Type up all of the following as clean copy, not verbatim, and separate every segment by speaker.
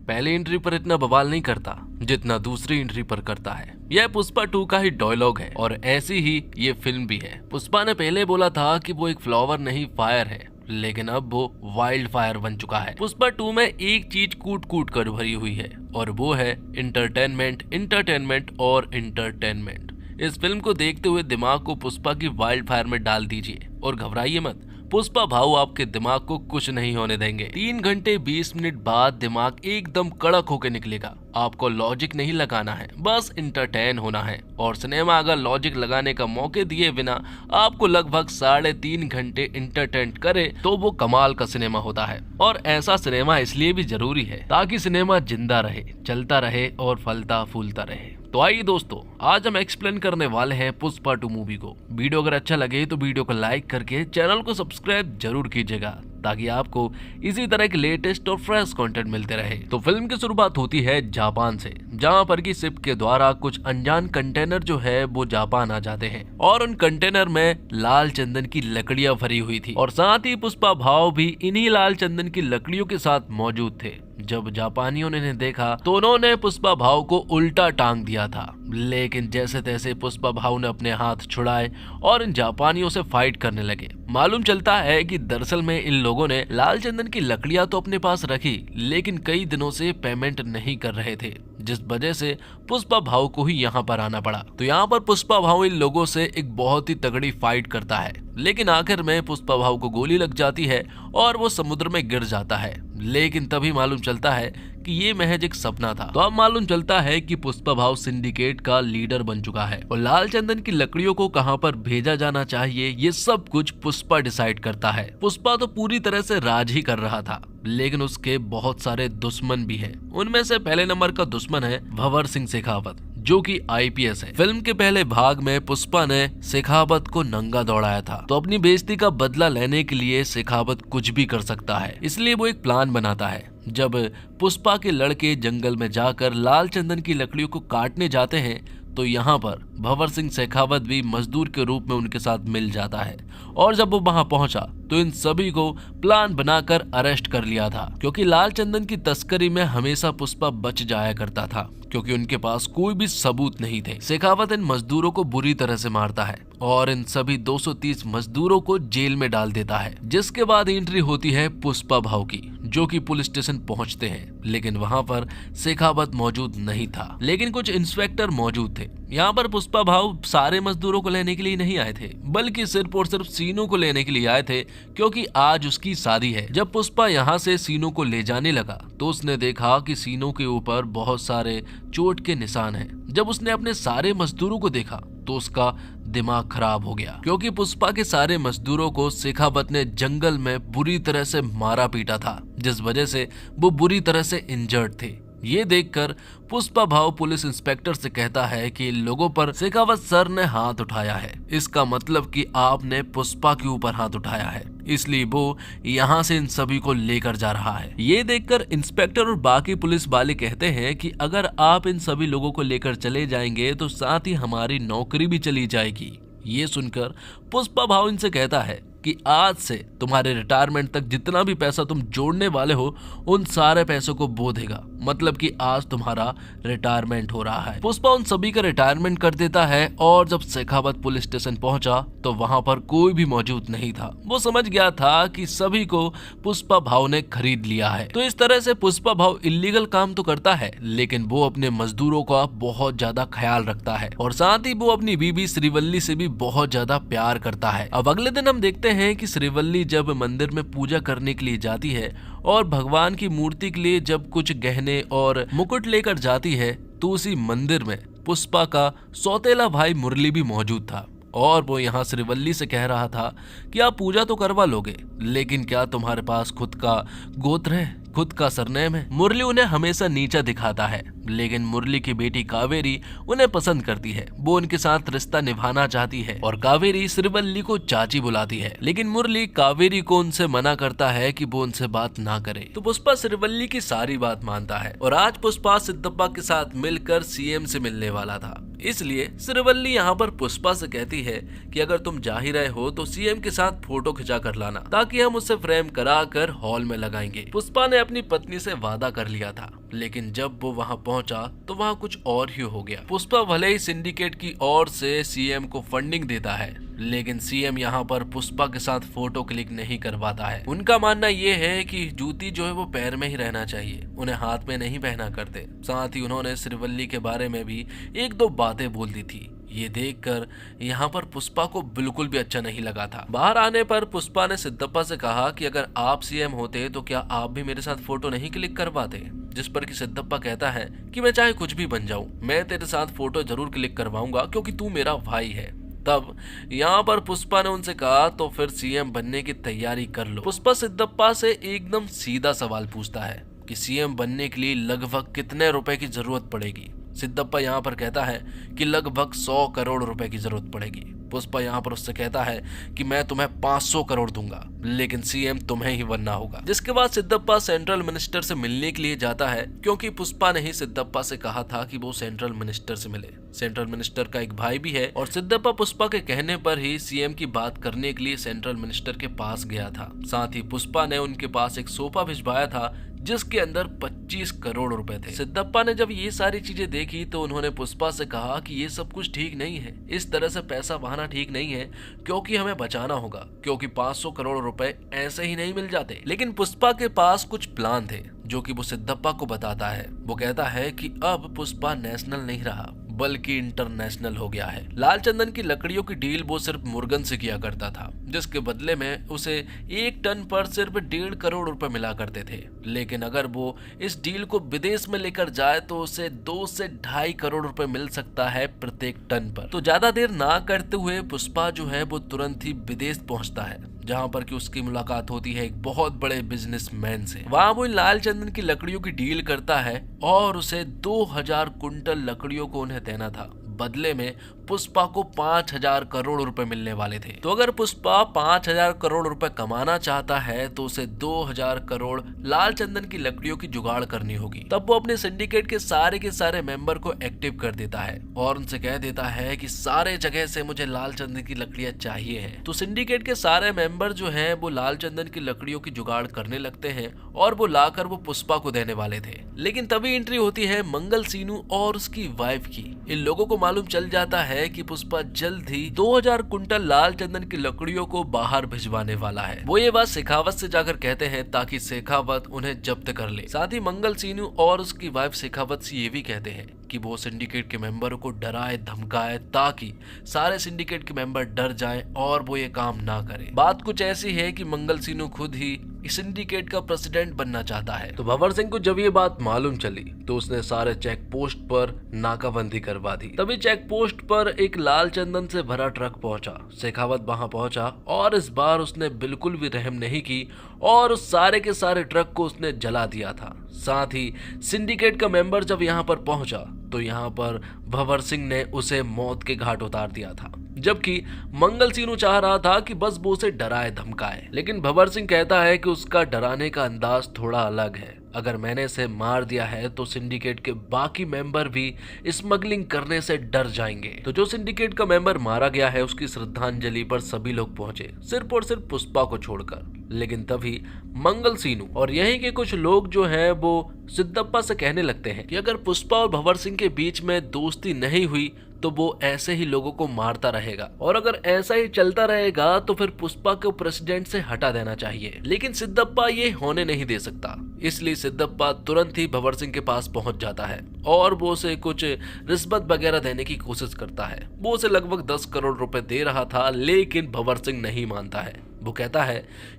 Speaker 1: पहली एंट्री पर इतना बवाल नहीं करता जितना दूसरी एंट्री पर करता है। यह पुष्पा 2 का ही डायलॉग है और ऐसी ही ये फिल्म भी है। पुष्पा ने पहले बोला था कि वो एक फ्लावर नहीं फायर है, लेकिन अब वो वाइल्ड फायर बन चुका है। पुष्पा 2 में एक चीज कूट कूट कर भरी हुई है और वो है इंटरटेनमेंट, इंटरटेनमेंट और इंटरटेनमेंट। इस फिल्म को देखते हुए दिमाग को पुष्पा की वाइल्ड फायर में डाल दीजिए और घबराइए मत, पुष्पा भाऊ आपके दिमाग को कुछ नहीं होने देंगे। 3 घंटे 20 मिनट बाद दिमाग एकदम कड़क होकर निकलेगा। आपको लॉजिक नहीं लगाना है, बस इंटरटेन होना है। और सिनेमा अगर लॉजिक लगाने का मौके दिए बिना आपको लगभग 3.5 घंटे इंटरटेन करे तो वो कमाल का सिनेमा होता है। और ऐसा सिनेमा इसलिए भी जरूरी है ताकि सिनेमा जिंदा रहे, चलता रहे और फलता फूलता रहे। तो आइए दोस्तों, आज हम एक्सप्लेन करने वाले हैं पुष्पा 2 मूवी को। वीडियो अगर अच्छा लगे तो वीडियो को लाइक करके चैनल को सब्सक्राइब जरूर कीजिएगा ताकि आपको इसी तरह के लेटेस्ट और फ्रेश कंटेंट मिलते रहे। तो फिल्म की शुरुआत होती है जापान से, जहां पर की शिप के द्वारा कुछ अनजान कंटेनर जो है वो जापान आ जाते हैं और उन कंटेनर में लाल चंदन की लकड़ियां भरी हुई थी और साथ ही पुष्पा भाव भी इन्हीं लाल चंदन की लकड़ियों के साथ मौजूद थे। जब जापानियों ने इन्हें देखा तो उन्होंने पुष्पा भाव को उल्टा टांग दिया था, लेकिन जैसे तैसे पुष्पा भाव ने अपने हाथ छुड़ाए और इन जापानियों से फाइट करने लगे। मालूम चलता है कि दरअसल में इन लोगों ने लाल चंदन की लकड़ियां तो अपने पास रखी, लेकिन कई दिनों से पेमेंट नहीं कर रहे थे, जिस वजह से पुष्पा भाव को ही यहाँ पर आना पड़ा। तो यहाँ पर पुष्पा भाव इन लोगों से एक बहुत ही तगड़ी फाइट करता है, लेकिन आखिर में पुष्पा भाव को गोली लग जाती है और वो समुद्र में गिर जाता है। लेकिन तभी मालूम चलता है कि ये महज एक सपना था। तो अब मालूम चलता है कि पुष्पा भाव सिंडिकेट का लीडर बन चुका है और लाल चंदन की लकड़ियों को कहां पर भेजा जाना चाहिए ये सब कुछ पुष्पा डिसाइड करता है। पुष्पा तो पूरी तरह से राज ही कर रहा था, लेकिन उसके बहुत सारे दुश्मन भी हैं। उनमें से पहले नंबर का दुश्मन है भंवर सिंह शेखावत, जो कि आईपीएस है। फिल्म के पहले भाग में पुष्पा ने शेखावत को नंगा दौड़ाया था, तो अपनी बेइज्जती का बदला लेने के लिए शेखावत कुछ भी कर सकता है, इसलिए वो एक प्लान बनाता है। जब पुष्पा के लड़के जंगल में जाकर लाल चंदन की लकड़ियों को काटने जाते हैं तो यहाँ पर भंवर सिंह शेखावत भी मजदूर के रूप में उनके साथ मिल जाता है और जब वो वहां पहुंचा तो इन सभी को प्लान बनाकर अरेस्ट कर लिया था, क्योंकि लाल चंदन की तस्करी में हमेशा पुष्पा बच जाया करता था क्योंकि उनके पास कोई भी सबूत नहीं थे। शेखावत इन मजदूरों को बुरी तरह से मारता है और इन सभी 230 मजदूरों को जेल में डाल देता है, जिसके बाद एंट्री होती है पुष्पा भाव की, जो कि पुलिस स्टेशन पहुंचते हैं। लेकिन वहां पर शेखावत मौजूद नहीं था, लेकिन कुछ इंस्पेक्टर मौजूद थे। यहाँ पर पुष्पा भाव सारे मजदूरों को लेने के लिए नहीं आए थे, बल्कि सिर्फ और सिर्फ सीनू को लेने के लिए आए थे, क्योंकि आज उसकी शादी है। जब पुष्पा यहाँ से सीनू को ले जाने लगा तो उसने देखा कि सीनू के ऊपर बहुत सारे चोट के निशान हैं। जब उसने अपने सारे मजदूरों को देखा तो उसका दिमाग खराब हो गया, क्योंकि पुष्पा के सारे मजदूरों को शेखावत ने जंगल में बुरी तरह से मारा पीटा था, जिस वजह से वो बुरी तरह से इंजर्ड थे। ये देखकर पुष्पा भाव पुलिस इंस्पेक्टर से कहता है कि इन लोगों पर शेखावत सर ने हाथ उठाया है, इसका मतलब कि आपने पुष्पा के ऊपर हाथ उठाया है, इसलिए वो यहाँ से इन सभी को लेकर जा रहा है। ये देखकर इंस्पेक्टर और बाकी पुलिस वाले कहते हैं कि अगर आप इन सभी लोगों को लेकर चले जाएंगे तो साथ ही हमारी नौकरी भी चली जाएगी। ये सुनकर पुष्पा भाव इनसे कहता है कि आज से तुम्हारे रिटायरमेंट तक जितना भी पैसा तुम जोड़ने वाले हो उन सारे पैसों को वो देगा, मतलब कि आज तुम्हारा रिटायरमेंट हो रहा है। पुष्पा उन सभी का रिटायरमेंट कर देता है और जब शेखावत पुलिस स्टेशन पहुंचा तो वहां पर कोई भी मौजूद नहीं था। वो समझ गया था कि सभी को पुष्पा भाव ने खरीद लिया है। तो इस तरह से पुष्पा भाव इलीगल काम तो करता है, लेकिन वो अपने मजदूरों का बहुत ज्यादा ख्याल रखता है और साथ ही वो अपनी बीबी श्रीवल्ली से भी बहुत ज्यादा प्यार करता है। अब अगले दिन हम देखते हैं कि श्रीवल्ली जब मंदिर में पूजा करने के लिए जाती है और भगवान की मूर्ति के लिए जब कुछ गहने और मुकुट लेकर जाती है तो उसी मंदिर में पुष्पा का सौतेला भाई मुरली भी मौजूद था और वो यहाँ श्रीवल्ली से कह रहा था कि आप पूजा तो करवा लोगे, लेकिन क्या तुम्हारे पास खुद का गोत्र है, खुद का सरनेम है? मुरली उन्हें हमेशा नीचा दिखाता है, लेकिन मुरली की बेटी कावेरी उन्हें पसंद करती है। वो उनके साथ रिश्ता निभाना चाहती है और कावेरी श्रीवल्ली को चाची बुलाती है, लेकिन मुरली कावेरी को उनसे मना करता है कि वो उनसे बात ना करे। तो पुष्पा श्रीवल्ली की सारी बात मानता है और आज पुष्पा सिद्धप्पा के साथ मिलकर सीएम से मिलने वाला था, इसलिए श्रीवल्ली यहाँ पर पुष्पा से कहती है कि अगर तुम जा ही रहे हो तो सीएम के साथ फोटो खिंचा कर लाना ताकि हम उसे फ्रेम करा कर हॉल में लगाएंगे। पुष्पा ने अपनी पत्नी से वादा कर लिया था, लेकिन जब वो वहां पहुंचा तो वहां कुछ और ही हो गया। पुष्पा भले ही सिंडिकेट की ओर से सीएम को फंडिंग देता है, लेकिन सीएम यहाँ पर पुष्पा के साथ फोटो क्लिक नहीं करवाता है। उनका मानना ये है कि जूती जो है वो पैर में ही रहना चाहिए, उन्हें हाथ में नहीं पहना करते। साथ ही उन्होंने श्रीवल्ली के बारे में भी एक दो बातें बोल दी थी। ये देखकर यहाँ पर पुष्पा को बिल्कुल भी अच्छा नहीं लगा था। बाहर आने पर पुष्पा ने सिद्धप्पा से कहा कि अगर आप सीएम होते तो क्या आप भी मेरे साथ फोटो नहीं क्लिक करवाते, जिस पर कि सिद्धप्पा कहता है कि मैं चाहे कुछ भी बन जाऊं, मैं तेरे साथ फोटो जरूर क्लिक करवाऊंगा क्योंकि तू मेरा भाई है। तब यहाँ पर पुष्पा ने उनसे कहा तो फिर सीएम बनने की तैयारी कर लो। पुष्पा सिद्धप्पा से एकदम सीधा सवाल पूछता है कि सीएम बनने के लिए लगभग कितने रुपए की जरूरत पड़ेगी। सिद्धप्पा यहाँ पर कहता है कि लगभग 100 करोड़ रुपए की जरूरत पड़ेगी। पुष्पा यहाँ पर उससे कहता है कि मैं तुम्हें 500 करोड़ दूंगा, लेकिन सीएम तुम्हें ही बनना होगा। जिसके बाद सिद्धप्पा सेंट्रल मिनिस्टर से मिलने के लिए जाता है, क्योंकि पुष्पा ने ही सिद्धप्पा से कहा था कि वो सेंट्रल मिनिस्टर से मिले। सेंट्रल मिनिस्टर का एक भाई भी है और सिद्धप्पा पुष्पा के कहने पर ही सीएम की बात करने के लिए सेंट्रल मिनिस्टर के पास गया था। साथ ही पुष्पा ने उनके पास एक सोफा भिजवाया था जिसके अंदर 25 करोड़ रुपए थे। सिद्धप्पा ने जब ये सारी चीजें देखी तो उन्होंने पुष्पा से कहा कि ये सब कुछ ठीक नहीं है, इस तरह से पैसा बहाना ठीक नहीं है, क्योंकि हमें बचाना होगा, क्योंकि 500 करोड़ रुपए ऐसे ही नहीं मिल जाते। लेकिन पुष्पा के पास कुछ प्लान थे जो कि वो सिद्धप्पा को बताता है। वो कहता है कि अब पुष्पा नेशनल नहीं रहा बल्कि इंटरनेशनल हो गया है। लाल चंदन की लकड़ियों की डील वो सिर्फ मुर्गन से किया करता था, जिसके बदले में उसे 1 टन पर सिर्फ 1.5 करोड़ रुपए मिला करते थे। लेकिन अगर वो इस डील को विदेश में लेकर जाए तो उसे 2 से 2.5 करोड़ रुपए मिल सकता है प्रत्येक टन पर। तो ज्यादा देर ना करते हुए पुष्पा जो है वो तुरंत ही विदेश पहुंचता है, जहां पर कि उसकी मुलाकात होती है एक बहुत बड़े बिजनेसमैन से। वहां वो लाल चंदन की लकड़ियों की डील करता है और उसे 2000 कुंटल लकड़ियों को उन्हें देना था। बदले में पुष्पा को 5000 करोड़ रुपए मिलने वाले थे। तो अगर पुष्पा 5000 करोड़ रुपए कमाना चाहता है तो उसे 2000 करोड़ लाल चंदन की लकड़ियों की जुगाड़ करनी होगी। तब वो अपने सिंडिकेट के सारे मेंबर को एक्टिव कर देता है और उनसे कह देता है कि सारे जगह से मुझे लाल चंदन की लकड़ियां चाहिए हैं। तो सिंडिकेट के सारे मेंबर जो हैं वो लाल चंदन की लकड़ियों की जुगाड़ करने लगते हैं और वो लाकर वो पुष्पा को देने वाले थे। लेकिन तभी एंट्री होती है मंगल सीनू और उसकी वाइफ की। इन लोगों को मालूम चल जाता है कि पुष्पा जल्द ही 2000 कुंटल लाल चंदन की लकड़ियों को बाहर भिजवाने वाला है। वो ये बात शेखावत से जाकर कहते हैं ताकि शेखावत उन्हें जब्त कर ले। साथ ही मंगल सीनू और उसकी वाइफ शेखावत से ये भी कहते हैं कि वो सिंडिकेट के मेंबरों को डराए धमकाए ताकि सारे सिंडिकेट के मेंबर डर जाएं और वो ये काम ना करें। बात कुछ ऐसी है कि मंगल सीनू खुद ही सिंडिकेट का प्रेसिडेंट बनना चाहता है। तो भंवर सिंह को जब ये बात मालूम चली तो उसने सारे चेक पोस्ट पर नाकाबंदी करवा दी। तभी चेक पोस्ट पर एक लाल चंदन से भरा ट्रक पहुंचा। शेखावत वहां पहुंचा और इस बार उसने बिल्कुल भी रहम नहीं की और उस सारे के सारे ट्रक को उसने जला दिया था। साथ ही सिंडिकेट का मेंबर जब यहाँ पर पहुंचा तो यहाँ पर भंवर सिंह ने उसे मौत के घाट उतार दिया था, जबकि मंगल सीनू चाह रहा था कि बस वो उसे डराए धमकाए। लेकिन भंवर सिंह कहता है कि उसका डराने का अंदाज थोड़ा अलग है। अगर मैंने इसे मार दिया है तो सिंडिकेट के बाकी मेंबर भी स्मगलिंग करने से डर जाएंगे। तो जो सिंडिकेट का मेंबर मारा गया है उसकी श्रद्धांजलि पर सभी लोग पहुंचे, सिर्फ और सिर्फ पुष्पा को छोड़कर। लेकिन तभी मंगल सीनू और यहीं के कुछ लोग जो हैं वो सिद्धप्पा से कहने लगते हैं कि अगर पुष्पा और भंवर सिंह के बीच में दोस्ती नहीं हुई तो वो ऐसे ही लोगों को मारता रहेगा और अगर ऐसा ही चलता रहेगा तो फिर पुष्पा को प्रेसिडेंट से हटा देना चाहिए। लेकिन सिद्धप्पा ये होने नहीं दे सकता, इसलिए सिद्धप्पा तुरंत ही भंवर सिंह के पास पहुंच जाता है और वो उसे कुछ रिश्वत वगैरह देने की कोशिश करता है। वो उसे लगभग 10 करोड़ रुपए दे रहा था, लेकिन भंवर सिंह नहीं मानता है। वो कहता है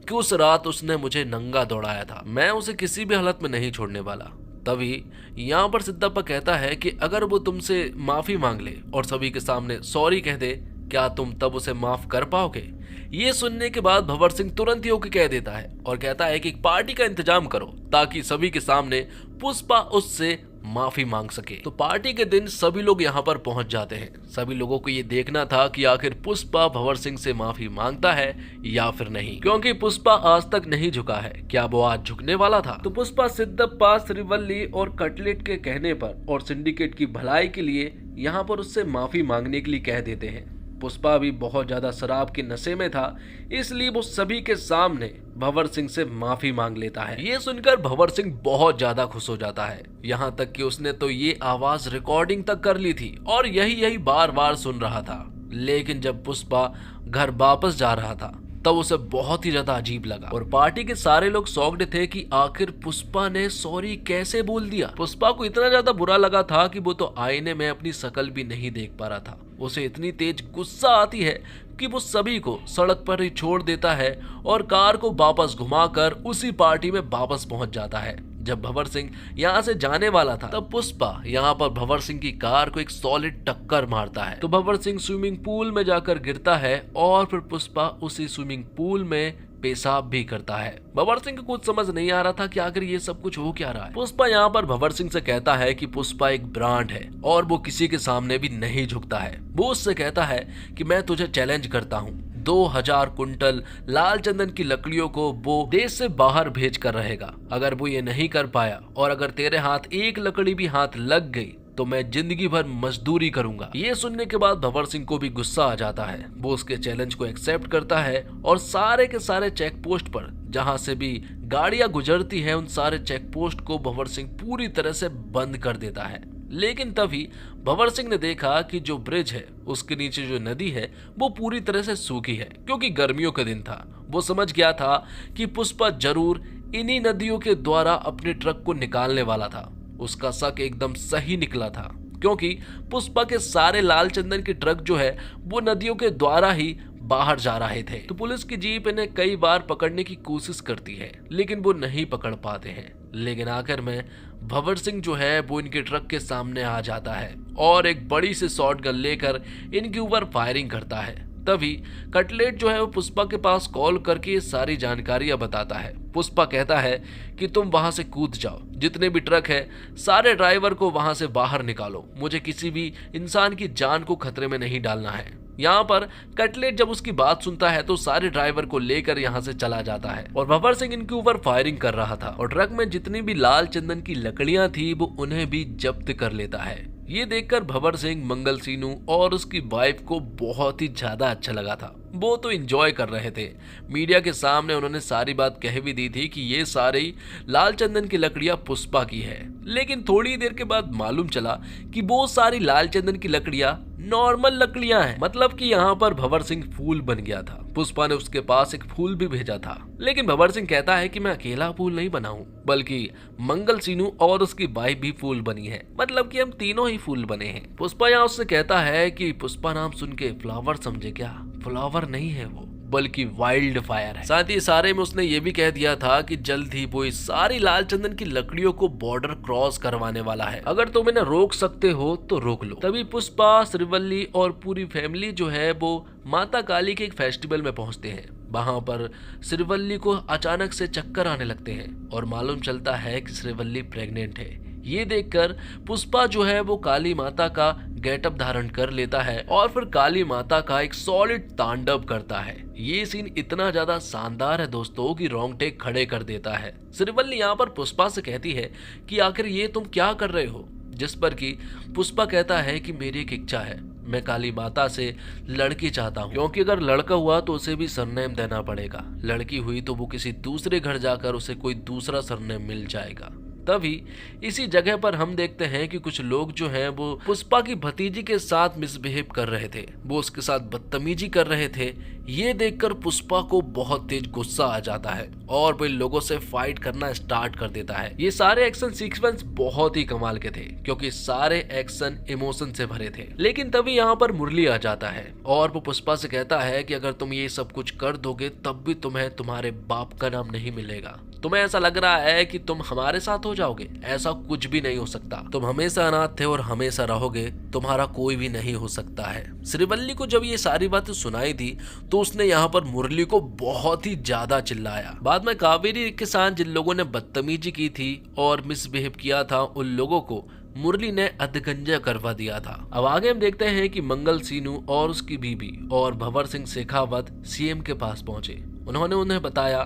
Speaker 1: कि उस रात उसने मुझे नंगा दौड़ाया था, मैं उसे किसी भी हालत में नहीं छोड़ने वाला। तभी यहाँ पर सिद्धप्पा कहता है कि अगर वो तुमसे माफी मांग ले और सभी के सामने सॉरी कह दे, क्या तुम तब उसे माफ कर पाओगे? ये सुनने के बाद भंवर सिंह तुरंत ही ओके कह देता है और कहता है कि एक पार्टी का इंतजाम करो ताकि सभी के सामने पुष्पा उससे माफी मांग सके। तो पार्टी के दिन सभी लोग यहाँ पर पहुंच जाते हैं। सभी लोगों को ये देखना था कि आखिर पुष्पा भंवर सिंह से माफी मांगता है या फिर नहीं, क्योंकि पुष्पा आज तक नहीं झुका है। क्या वो आज झुकने वाला था? तो पुष्पा सिद्धप्पा, श्रीवल्ली और कटलेट के कहने पर और सिंडिकेट की भलाई के लिए यहाँ पर उससे माफी मांगने के लिए कह देते हैं। पुष्पा भी बहुत ज्यादा शराब के नशे में था, इसलिए वो सभी के सामने भंवर सिंह से माफी मांग लेता है। ये सुनकर भंवर सिंह बहुत ज्यादा खुश हो जाता है, यहाँ तक कि उसने तो ये आवाज रिकॉर्डिंग तक कर ली थी और यही बार बार सुन रहा था। लेकिन जब पुष्पा घर वापस जा रहा था तब उसे बहुत ही ज्यादा अजीब लगा और पार्टी के सारे लोग शॉक्ड थे कि आखिर पुष्पा ने सॉरी कैसे बोल दिया। पुष्पा को इतना ज्यादा बुरा लगा था कि वो तो आईने में अपनी शक्ल भी नहीं देख पा रहा था। उसे इतनी तेज गुस्सा आती है कि वो सभी को सड़क पर ही छोड़ देता है और कार को वापस घुमाकर उसी पार्टी में वापस पहुंच जाता है। जब भंवर सिंह यहाँ से जाने वाला था तब पुष्पा यहाँ पर भंवर सिंह की कार को एक सॉलिड टक्कर मारता है, तो भंवर सिंह स्विमिंग पूल में जाकर गिरता है और फिर पुष्पा उसी स्विमिंग पूल में पेशाब भी करता है। भंवर सिंह को कुछ समझ नहीं आ रहा था कि आखिर ये सब कुछ हो क्या रहा है। पुष्पा यहाँ पर भंवर सिंह से कहता है कि पुष्पा एक ब्रांड है और वो किसी के सामने भी नहीं झुकता है। वो उससे कहता है कि मैं तुझे चैलेंज करता हूँ, 2000 कुंटल लाल चंदन की लकड़ियों को वो देश से बाहर भेज कर रहेगा। अगर वो ये नहीं कर पाया और अगर तेरे हाथ एक लकड़ी भी हाथ लग गई तो मैं जिंदगी भर मजदूरी करूंगा। ये सुनने के बाद भंवर सिंह को भी गुस्सा आ जाता है। वो उसके चैलेंज को एक्सेप्ट करता है और सारे के सारे चेक पोस्ट पर जहां से भी गाड़ियां गुजरती है उन सारे चेक पोस्ट को भंवर सिंह पूरी तरह से बंद कर देता है। लेकिन तभी भंवर सिंह ने देखा कि जो ब्रिज है उसके नीचे जो नदी है वो पूरी तरह से सूखी है, क्योंकि गर्मियों का दिन था। वो समझ गया था कि पुष्पा जरूर इन्हीं नदियों के द्वारा अपने ट्रक को निकालने वाला था। उसका शक एकदम सही निकला था, क्योंकि पुष्पा के सारे लाल चंदन के ट्रक जो है वो नदियों के द्वारा ही बाहर जा रहे थे। तो पुलिस की जीप इन्हें कई बार पकड़ने की कोशिश करती है लेकिन वो नहीं पकड़ पाते हैं। लेकिन आखिर में भंवर सिंह जो है वो इनके ट्रक के सामने आ जाता है और एक बड़ी सी शॉट गन लेकर इनके ऊपर फायरिंग करता है। तभी कटलेट जो है वो पुष्पा के पास कॉल करके ये सारी जानकारियां बताता है। पुष्पा कहता है कि तुम वहां से कूद जाओ, जितने भी ट्रक है सारे ड्राइवर को वहां से बाहर निकालो, मुझे किसी भी इंसान की जान को खतरे में नहीं डालना है। यहाँ पर कटलेट जब उसकी बात सुनता है तो सारे ड्राइवर को लेकर यहाँ से चला जाता है और भंवर सिंह इनके ऊपर फायरिंग कर रहा था और ट्रक में जितनी भी लाल चंदन की लकड़ियां थी वो उन्हें भी जब्त कर लेता है। ये देखकर भंवर सिंह, मंगल सीनू और उसकी वाइफ को बहुत ही ज्यादा अच्छा लगा था। वो तो एंजॉय कर रहे थे। मीडिया के सामने उन्होंने सारी बात कह भी दी थी कि ये सारी लाल चंदन की लकड़ियां पुष्पा की है। लेकिन थोड़ी देर के बाद मालूम चला कि वो सारी लाल चंदन की लकड़ियां नॉर्मल लकड़ियां हैं, मतलब कि यहाँ पर भंवर सिंह फूल बन गया था। पुष्पा ने उसके पास एक फूल भी भेजा था, लेकिन भंवर सिंह कहता है कि मैं अकेला फूल नहीं बना हूँ, बल्कि मंगल सीनू और उसकी वाइफ भी फूल बनी है, मतलब कि हम तीनों ही फूल बने हैं। पुष्पा यहाँ उससे कहता है कि पुष्पा नाम सुन के फ्लावर समझे क्या? फ्लावर नहीं है वो, बल्कि वाइल्ड फायर है। साथ ही सारे में उसने ये भी कह दिया था कि जल्द ही वो इस सारी लाल चंदन की लकड़ियों को बॉर्डर क्रॉस करवाने वाला है। अगर तुम इन्हें रोक सकते हो तो रोक लो। तभी पुष्पा, श्रीवल्ली और पूरी फैमिली जो है वो माता काली के एक फेस्टिवल में पहुंचते हैं। वहां पर श्रीवल्ली को अचानक से चक्कर आने लगते हैं और मालूम चलता है कि श्रीवल्ली प्रेग्नेंट है। ये देखकर पुष्पा जो है वो काली माता का गेटअप धारण कर लेता है और फिर काली माता का एक सॉलिड तांडव करता है। ये सीन इतना ज्यादा शानदार है दोस्तों कि रोंगटे खड़े कर देता है। श्रीवल्ली यहाँ पर पुष्पा से कहती है कि आखिर ये तुम क्या कर रहे हो, जिस पर कि पुष्पा कहता है कि मेरी एक इच्छा है, मैं काली माता से लड़की चाहता हूँ, क्योंकि अगर लड़का हुआ तो उसे भी सरनेम देना पड़ेगा, लड़की हुई तो वो किसी दूसरे घर जाकर उसे कोई दूसरा सरनेम मिल जाएगा। तभी इसी जगह पर हम देखते हैं कि कुछ लोग जो हैं वो पुष्पा की भतीजी के साथ मिसबिहेव कर रहे थे, वो उसके साथ बदतमीजी कर रहे थे। ये देखकर पुष्पा को बहुत तेज गुस्सा आ जाता है और वो इन लोगों से फाइट करना स्टार्ट कर देता है। ये सारे एक्शन सीक्वेंस बहुत ही कमाल के थे, क्योंकि सारे एक्शन इमोशन से भरे थे। लेकिन तभी यहाँ पर मुरली आ जाता है और वो पुष्पा से कहता है कि अगर तुम ये सब कुछ कर दोगे तब भी तुम्हें तुम्हारे बाप का नाम नहीं मिलेगा। तुम्हें ऐसा लग रहा है कि तुम हमारे साथ हो जाओगे, ऐसा कुछ भी नहीं हो सकता। तुम हमेशा अनाथ थे और हमेशा रहोगे, तुम्हारा कोई भी नहीं हो सकता है। श्रीवल्ली को जब ये सारी बातें सुनाई थी तो उसने यहाँ पर मुरली को बहुत ही ज्यादा चिल्लाया। बाद में कावेरी के साथ जिन लोगों ने बदतमीजी की थी और मिसबिहेव किया था उन लोगों को मुरली ने अधगंजा करवा दिया था। अब आगे हम देखते हैं कि मंगल सीनू और उसकी बीबी और भंवर सिंह शेखावत सीएम के पास पहुंचे। उन्होंने उन्हें बताया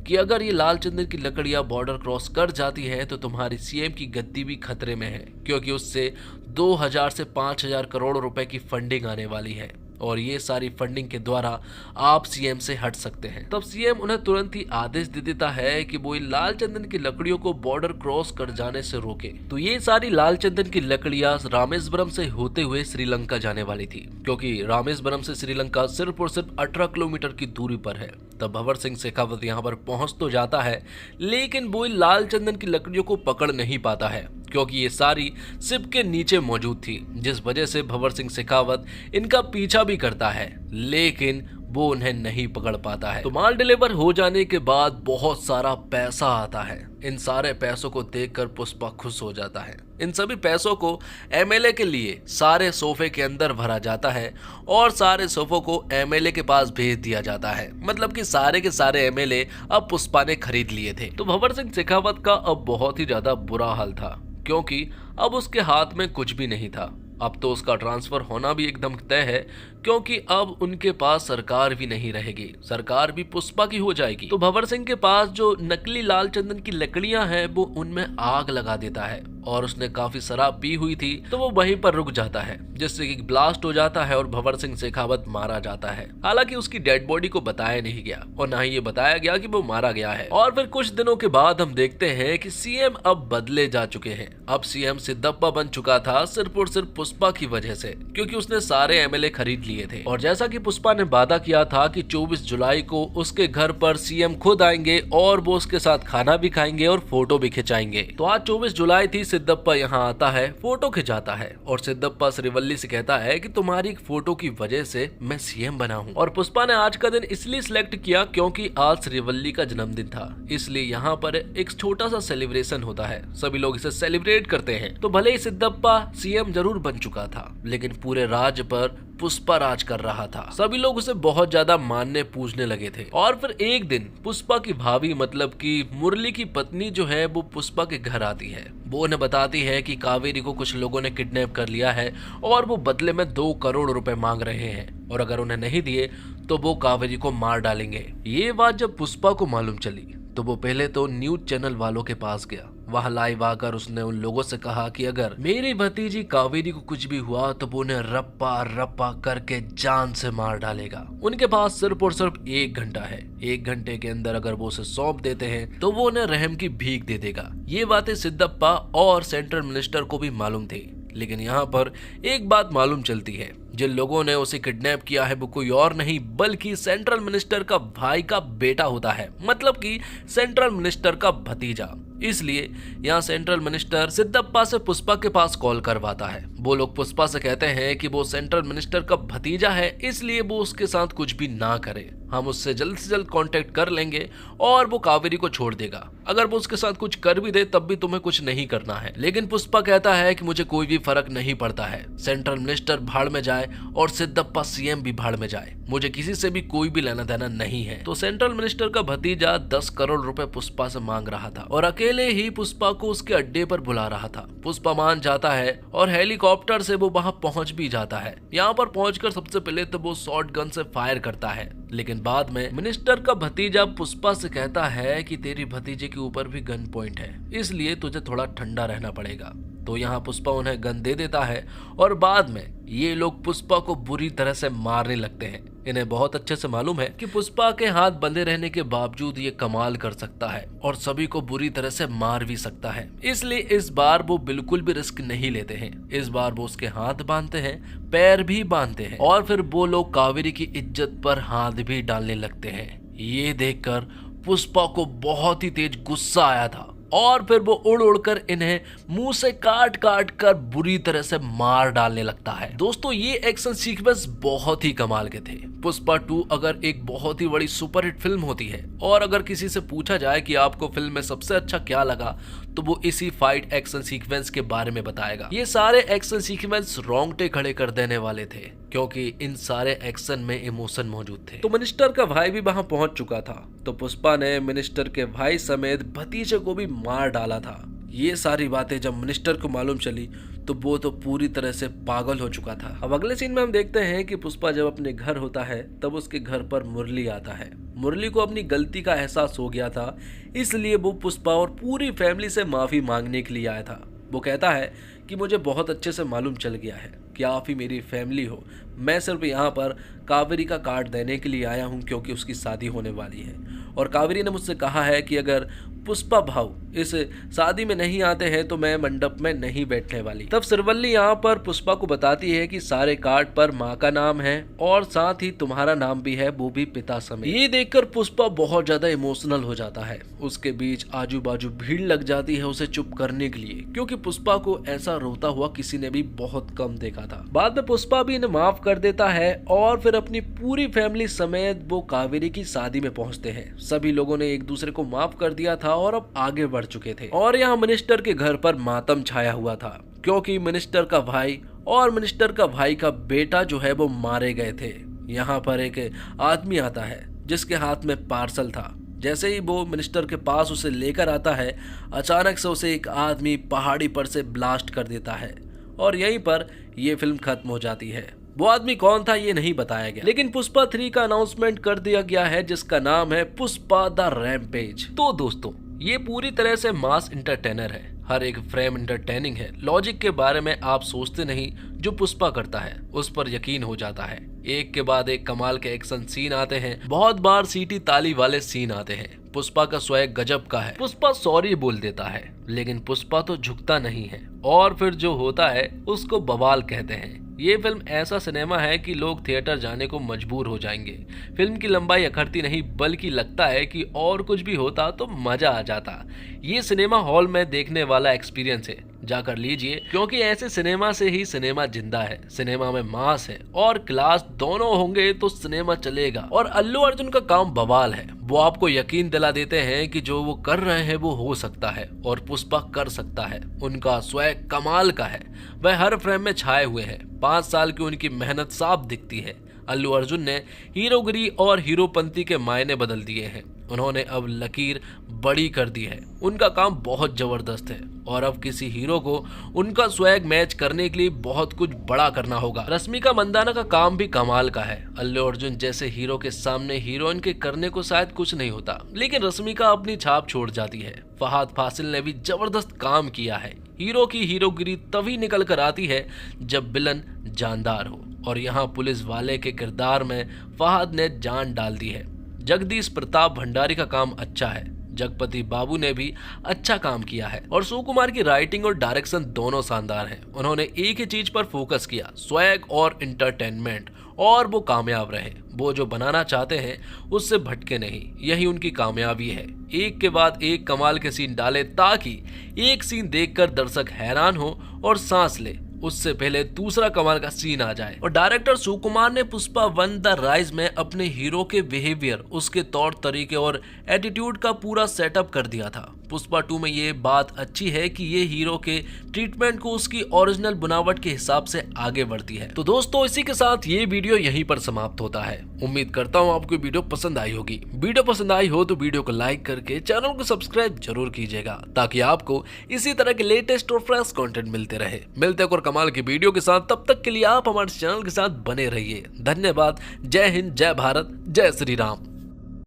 Speaker 1: कि अगर ये लाल चंदन की लकड़ियां बॉर्डर क्रॉस कर जाती है तो तुम्हारी सीएम की गद्दी भी खतरे में है, क्योंकि उससे 2000 से 5000 करोड़ रुपए की फंडिंग आने वाली है। और ये सारी फंडिंग के द्वारा आप सीएम से हट सकते हैं। तब सीएम उन्हें तुरंत ही आदेश दे देता है कि वो लाल चंदन की लकड़ियों को बॉर्डर क्रॉस कर जाने से रोके। तो ये सारी लाल चंदन की लकड़ियां रामेश्वरम से होते हुए श्रीलंका जाने वाली थी, क्योंकि रामेश्वरम से श्रीलंका सिर्फ और सिर्फ 18 किलोमीटर की दूरी पर है। तब भंवर सिंह शेखावत यहाँ पर पहुंच तो जाता है, लेकिन वो लाल चंदन की लकड़ियों को पकड़ नहीं पाता है, क्योंकि ये सारी शिप के नीचे मौजूद थी, जिस वजह से भंवर सिंह शेखावत इनका पीछा भी करता है, लेकिन वो उन्हें नहीं पकड़ पाता है। तो माल डिलीवर हो जाने के बाद बहुत सारा पैसा आता है। इन सारे पैसों को देखकर पुष्पा खुश हो जाता है। इन सभी पैसों को एमएलए के लिए सारे सोफे के अंदर भरा जाता है और सारे सोफों को एमएलए के पास भेज दिया जाता है। मतलब कि सारे के सारे एमएलए अब पुष्पा ने खरीद लिए थे। तो भंवर सिंह शेखावत का अब बहुत ही ज्यादा बुरा हाल था, क्योंकि अब उसके हाथ में कुछ भी नहीं था। अब तो उसका ट्रांसफर होना भी एकदम तय है, क्योंकि अब उनके पास सरकार भी नहीं रहेगी, सरकार भी पुष्पा की हो जाएगी। तो भंवर सिंह के पास जो नकली लाल चंदन की लकड़ियां हैं वो उनमें आग लगा देता है, और उसने काफी शराब पी हुई थी तो वो वहीं पर रुक जाता है, जिससे कि ब्लास्ट हो जाता है और भंवर सिंह शेखावत मारा जाता है। हालांकि उसकी डेड बॉडी को बताया नहीं गया और ना ही ये बताया गया कि वो मारा गया है। और फिर कुछ दिनों के बाद हम देखते हैं कि सीएम अब बदले जा चुके हैं। अब सीएम सिद्धप्पा बन चुका था सिर्फ और सिर्फ पुष्पा की वजह से, क्योंकि उसने सारे एमएलए खरीद लिए थे। और जैसा कि पुष्पा ने वादा किया था कि 24 जुलाई को उसके घर पर सीएम खुद आएंगे और वो उसके साथ खाना भी खाएंगे और फोटो भी खिंचाएंगे। तो आज 24 जुलाई थी, सिद्धप्पा यहाँ आता है, फोटो खिंचाता है और सिद्धप्पा श्रीवल्ली से कहता है कि तुम्हारी एक फोटो की वजह से मैं सीएम बना हूँ। और पुष्पा ने आज का दिन इसलिए सिलेक्ट किया क्योंकि आज श्रीवल्ली का जन्मदिन था, इसलिए यहाँ पर एक छोटा सा सेलिब्रेशन होता है, सभी लोग इसे सेलिब्रेट करते हैं। तो भले ही सिद्धप्पा सीएम जरूर बन चुका था, लेकिन पूरे राज्य पर पुष्पा राज कर रहा था। सभी लोग उसे बहुत ज्यादा मानने पूजने लगे थे। और फिर एक दिन पुष्पा की भाभी मतलब कि मुरली की पत्नी जो है वो पुष्पा के घर आती है। वो उन्हें बताती है कि कावेरी को कुछ लोगों ने किडनैप कर लिया है और वो बदले में 2 करोड़ रुपए मांग रहे हैं, और अगर उन्हें नहीं दिए तो वो कावेरी को मार डालेंगे। ये बात जब पुष्पा को मालूम चली तो वो पहले तो न्यूज चैनल वालों के पास गया। वहां लाइव आकर उसने उन लोगों से कहा कि अगर मेरी भतीजी कावेरी को कुछ भी हुआ तो वो उन्हें रप्पा रप्पा करके जान से मार डालेगा। उनके पास सिर्फ और सिर्फ 1 घंटा है, 1 घंटे के अंदर अगर वो उसे सौंप देते हैं तो वो उन्हें रहम की भीख दे देगा। ये बातें सिद्धप्पा और सेंट्रल मिनिस्टर को भी मालूम थी, लेकिन यहाँ पर एक बात मालूम चलती है, जिन लोगों ने उसे किडनैप किया है वो कोई और नहीं बल्कि सेंट्रल मिनिस्टर का भाई का बेटा होता है, मतलब कि सेंट्रल मिनिस्टर का भतीजा। इसलिए यहाँ सेंट्रल मिनिस्टर सिद्धप्पा से पुष्पा के पास कॉल करवाता है। वो लोग पुष्पा से कहते हैं कि वो सेंट्रल मिनिस्टर का भतीजा है, इसलिए वो उसके साथ कुछ भी ना करे, हम उससे जल्द से जल्द कांटेक्ट कर लेंगे और वो कावेरी को छोड़ देगा। अगर वो उसके साथ कुछ कर भी दे तब भी तुम्हें कुछ नहीं करना है। लेकिन पुष्पा कहता है कि मुझे कोई भी फर्क नहीं पड़ता है, सेंट्रल मिनिस्टर भाड़ में जाए और सिद्धप्पा सीएम भी भाड़ में जाए, मुझे किसी से भी कोई भी लेना देना नहीं है। तो सेंट्रल मिनिस्टर का भतीजा 10 करोड़ रुपए पुष्पा से मांग रहा था और अकेले ही पुष्पा को उसके अड्डे पर बुला रहा था। पुष्पा मान जाता है और हेलीकॉप्टर से वो वहां पहुंच भी जाता है। यहाँ पर पहुंचकर सबसे पहले तो वो शॉर्ट गन से फायर करता है, लेकिन बाद में मिनिस्टर का भतीजा पुष्पा से कहता है कि तेरी भतीजे के ऊपर भी गन पॉइंट है, इसलिए तुझे थोड़ा ठंडा रहना पड़ेगा। तो यहाँ पुष्पा उन्हें गन दे देता है और बाद में ये लोग पुष्पा को बुरी तरह से मारने लगते हैं। इन्हें बहुत अच्छे से मालूम है कि पुष्पा के हाथ बंधे रहने के बावजूद ये कमाल कर सकता है और सभी को बुरी तरह से मार भी सकता है, इसलिए इस बार वो बिल्कुल भी रिस्क नहीं लेते हैं। इस बार वो उसके हाथ बांधते हैं, पैर भी बांधते हैं और फिर वो लोग कावेरी की इज्जत पर हाथ भी डालने लगते हैं। ये देखकर पुष्पा को बहुत ही तेज गुस्सा आया था और फिर वो उड़ उड़कर इन्हें मुंह से काट काट कर बुरी तरह से मार डालने लगता है। दोस्तों ये एक्शन सीक्वेंस बहुत ही कमाल के थे। पुष्पा 2 अगर एक बहुत ही बड़ी सुपरहिट फिल्म होती है और अगर किसी से पूछा जाए कि आपको फिल्म में सबसे अच्छा क्या लगा तो वो इसी फाइट एक्शन सीक्वेंस के बारे में बताएगा। ये सारे एक्शन सीक्वेंस रोंगटे खड़े कर देने वाले थे क्योंकि इन सारे एक्शन में इमोशन मौजूद थे। तो मिनिस्टर का भाई भी वहां पहुंच चुका था, तो पुष्पा ने मिनिस्टर के भाई समेत भतीजे को भी मार डाला था। ये सारी बातें जब मिनिस्टर को मालूम चली तो वो तो पूरी तरह से पागल हो चुका था। अब अगले सीन में हम देखते हैं कि पुष्पा जब अपने घर होता है तब उसके घर पर मुरली आता है। मुरली को अपनी गलती का एहसास हो गया था, इसलिए वो पुष्पा और पूरी फैमिली से माफी मांगने के लिए आया था।
Speaker 2: वो कहता है कि मुझे बहुत अच्छे से मालूम चल गया है कि आप ही मेरी फैमिली हो। मैं सिर्फ यहाँ पर कावेरी का कार्ड देने के लिए आया हूँ क्योंकि उसकी शादी होने वाली है और कावेरी ने मुझसे कहा है कि अगर पुष्पा भाऊ इस शादी में नहीं आते हैं तो मैं मंडप में नहीं बैठने वाली। तब श्रीवल्ली यहाँ पर पुष्पा को बताती है कि सारे कार्ड पर माँ का नाम है और साथ ही तुम्हारा नाम भी है, वो भी पिता समेत। ये देखकर पुष्पा बहुत ज्यादा इमोशनल हो जाता है। उसके बीच आजू बाजू भीड़ लग जाती है उसे चुप करने के लिए, क्योंकि पुष्पा को ऐसा रोता हुआ किसी ने भी बहुत कम देखा था। बाद में पुष्पा भी इन्हें माफ कर देता है और फिर अपनी पूरी फैमिली समेत वो कावेरी की शादी में पहुंचते हैं। सभी लोगों ने एक दूसरे को माफ कर दिया था और अब आगे बढ़ चुके थे और यहाँ मिनिस्टर के घर पर मातम छाया हुआ था, क्योंकि मिनिस्टर का भाई और मिनिस्टर का भाई का बेटा जो है वो मारे गए थे। यहाँ पर एक आदमी आता है जिसके हाथ में पार्सल था। जैसे ही वो मिनिस्टर के पास उसे लेकर आता है, अचानक से उसे एक आदमी पहाड़ी पर से ब्लास्ट कर देता है और यहीं पर यह फिल्म खत्म हो जाती है। वो आदमी कौन था ये नहीं बताया गया, लेकिन पुष्पा 3 का अनाउंसमेंट कर दिया गया है जिसका नाम है पुष्पा द रैम्पेज। तो दोस्तों ये पूरी तरह से मास इंटरटेनर है, हर एक फ्रेम इंटरटेनिंग है। लॉजिक के बारे में आप सोचते नहीं, जो पुष्पा करता है उस पर यकीन हो जाता है। एक के बाद एक कमाल के एक्शन सीन आते हैं, बहुत बार सीटी ताली वाले सीन आते हैं। पुष्पा का स्वैग गजब का है। पुष्पा सॉरी बोल देता है लेकिन पुष्पा तो झुकता नहीं है और फिर जो होता है उसको बवाल कहते हैं। ये फिल्म ऐसा सिनेमा है कि लोग थिएटर जाने को मजबूर हो जाएंगे। फिल्म की लंबाई अखरती नहीं, बल्कि लगता है कि और कुछ भी होता तो मजा आ जाता। ये सिनेमा हॉल में देखने वाला एक्सपीरियंस है, जाकर लीजिए, क्योंकि ऐसे सिनेमा से ही सिनेमा जिंदा है। सिनेमा में मास है और क्लास दोनों होंगे तो सिनेमा चलेगा। और अल्लू अर्जुन का काम बवाल है, वो आपको यकीन दिला देते हैं कि जो वो कर रहे हैं वो हो सकता है और पुष्पा कर सकता है। उनका स्वैग कमाल का है, वह हर फ्रेम में छाए हुए हैं। 5 साल की उनकी मेहनत साफ दिखती है। अल्लू अर्जुन ने हीरोगिरी और हीरोपंती के मायने बदल दिए हैं। उन्होंने अब लकीर बड़ी कर दी है। उनका काम बहुत जबरदस्त है और अब किसी हीरो को उनका स्वैग मैच करने के लिए बहुत कुछ बड़ा करना होगा। रश्मिका मंदाना का काम भी कमाल का है। अल्लू अर्जुन जैसे हीरो के सामने हीरोइन के करने को शायद कुछ नहीं होता, लेकिन रश्मिका अपनी छाप छोड़ जाती है। फहद फासिल ने भी जबरदस्त काम किया है। हीरो की हीरोगिरी तभी निकल कर आती है जब विलन जानदार हो, और यहाँ पुलिस वाले के किरदार में फहद ने जान डाल दी है। जगदीश प्रताप भंडारी का काम अच्छा है। जगपति बाबू ने भी अच्छा काम किया है और सुकुमार की राइटिंग और डायरेक्शन दोनों शानदार हैं। उन्होंने एक ही चीज पर फोकस किया, स्वैग और इंटरटेनमेंट, और वो कामयाब रहे। वो जो बनाना चाहते हैं उससे भटके नहीं, यही उनकी कामयाबी है। एक के बाद एक कमाल के सीन डाले ताकि एक सीन देखकर दर्शक हैरान हो और सांस ले, उससे पहले दूसरा कमाल का सीन आ जाए। और डायरेक्टर सुकुमार ने पुष्पा 1 द राइज में अपने हीरो के बिहेवियर, उसके तौर तरीके और एटीट्यूड का पूरा सेटअप कर दिया था। पुष्पा 2 में ये बात अच्छी है कि ये हीरो के ट्रीटमेंट को उसकी ओरिजिनल बनावट के हिसाब से आगे बढ़ती है। तो दोस्तों इसी के साथ ये वीडियो यहीं पर समाप्त होता है। उम्मीद करता हूँ आपको वीडियो पसंद आई होगी। वीडियो पसंद आई हो तो वीडियो को लाइक करके चैनल को सब्सक्राइब जरूर कीजिएगा, ताकि आपको इसी तरह के लेटेस्ट और फ्रेश कंटेंट मिलते रहे। मिलते हैं और कमाल की वीडियो के साथ, तब तक के लिए आप हमारे चैनल के साथ बने रहिए। धन्यवाद। जय हिंद, जय भारत, जय श्री राम।